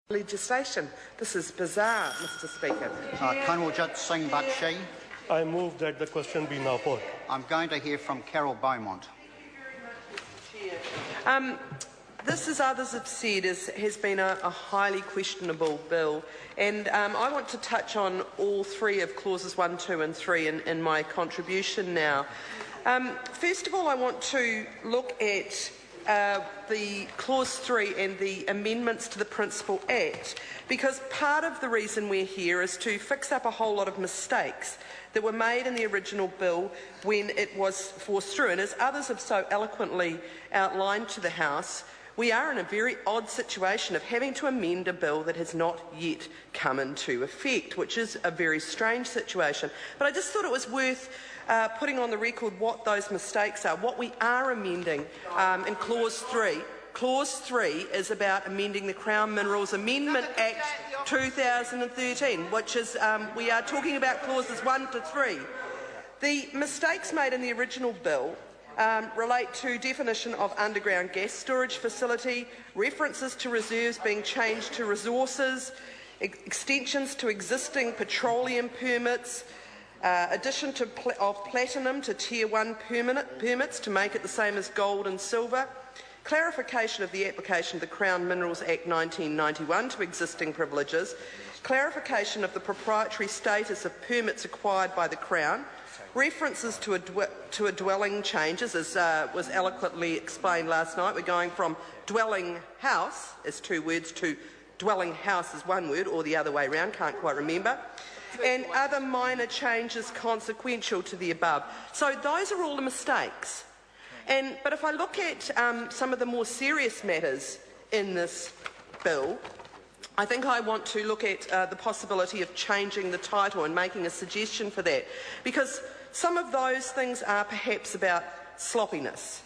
Legislation. This is bizarre, Mr. Speaker. Kanwaljit Singh Bakshi. I move that the question be now put. I'm going to hear from Carol Beaumont. This, as others have said, has been a highly questionable bill, and I want to touch on all three of clauses 1, 2 and 3 in my contribution now. First of all, I want to look at the Clause 3 and the amendments to the Principal Act, because part of the reason we're here is to fix up a whole lot of mistakes that were made in the original bill when it was forced through. And as others have so eloquently outlined to the House, we are in a very odd situation of having to amend a bill that has not yet come into effect, which is a very strange situation. But I just thought it was worth putting on the record what those mistakes are, what we are amending in Clause 3. Clause 3 is about amending the Crown Minerals Amendment Act 2013, which is, we are talking about clauses 1 to 3. The mistakes made in the original bill relate to definition of underground gas storage facility, references to reserves being changed to resources, extensions to existing petroleum permits, addition of platinum to Tier 1 permits to make it the same as gold and silver, clarification of the application of the Crown Minerals Act 1991 to existing privileges, clarification of the proprietary status of permits acquired by the Crown, references to a dwelling changes, as was eloquently explained last night. We're going from dwelling house as 2 words to dwelling house as 1 word, or the other way around, can't quite remember, and other minor changes consequential to the above. So those are all the mistakes. But if I look at some of the more serious matters in this bill, I think I want to look at the possibility of changing the title and making a suggestion for that, because some of those things are perhaps about sloppiness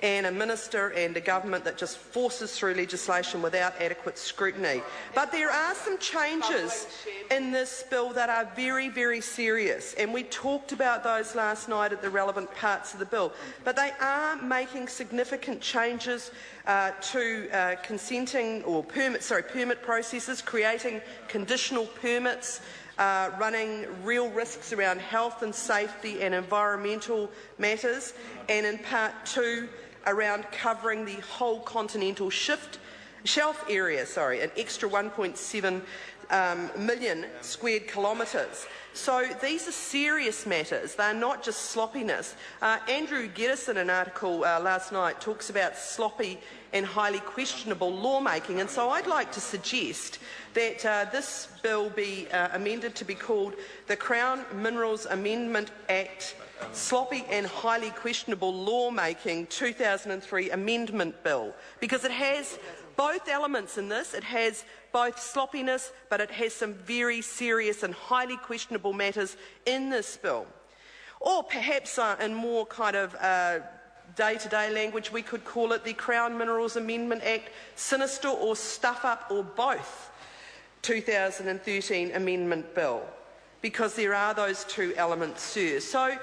and a minister and a government that just forces through legislation without adequate scrutiny. But there are some changes in this bill that are very, very serious, and we talked about those last night at the relevant parts of the bill. But they are making significant changes to consenting or permit processes, creating conditional permits, running real risks around health and safety and environmental matters, and in Part 2 around covering the whole continental shelf area, an extra 1.7 million squared kilometres. So these are serious matters. They're not just sloppiness. Andrew Geddes, in an article last night, talks about sloppy and highly questionable lawmaking, and so I'd like to suggest that this bill be amended to be called the Crown Minerals Amendment Act Sloppy and Highly Questionable Lawmaking 2003 Amendment Bill, because it has both elements in this. It has both sloppiness, but it has some very serious and highly questionable matters in this bill. Or perhaps in more kind of day-to-day language, we could call it the Crown Minerals Amendment Act Sinister or Stuff-Up or Both 2013 Amendment Bill, because there are those two elements, sir. So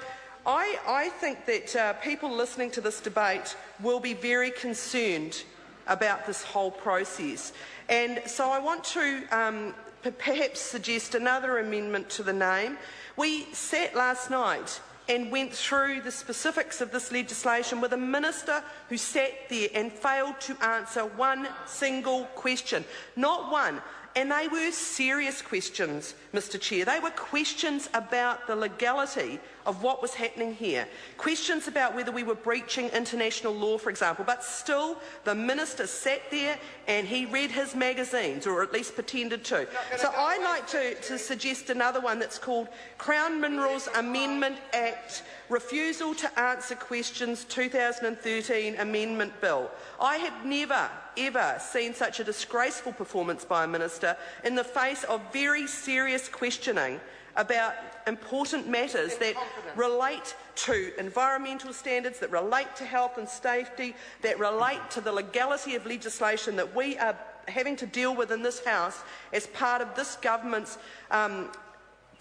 I think that people listening to this debate will be very concerned about this whole process. And so I want to perhaps suggest another amendment to the name. We sat last night and went through the specifics of this legislation with a minister who sat there and failed to answer one single question. Not one. And they were serious questions, Mr. Chair. They were questions about the legality of what was happening here. Questions about whether we were breaching international law, for example. But still, the minister sat there and he read his magazines, or at least pretended to. So I'd like to suggest another one that's called Crown Minerals Amendment Act Refusal to Answer Questions 2013 Amendment Bill. I have never, ever seen such a disgraceful performance by a minister in the face of very serious questioning about important matters that relate to environmental standards, that relate to health and safety, that relate to the legality of legislation that we are having to deal with in this House as part of this government's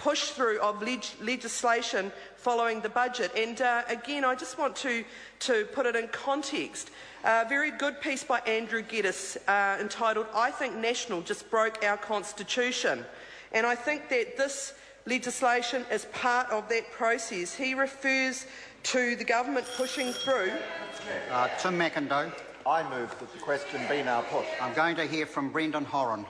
push through of legislation following the budget. And again, I just want to put it in context. A very good piece by Andrew Geddes entitled, "I think National just broke our constitution." And I think that this legislation is part of that process. He refers to the government pushing through. Tim McIndoe. I move that the question be now put. I'm going to hear from Brendan Horan.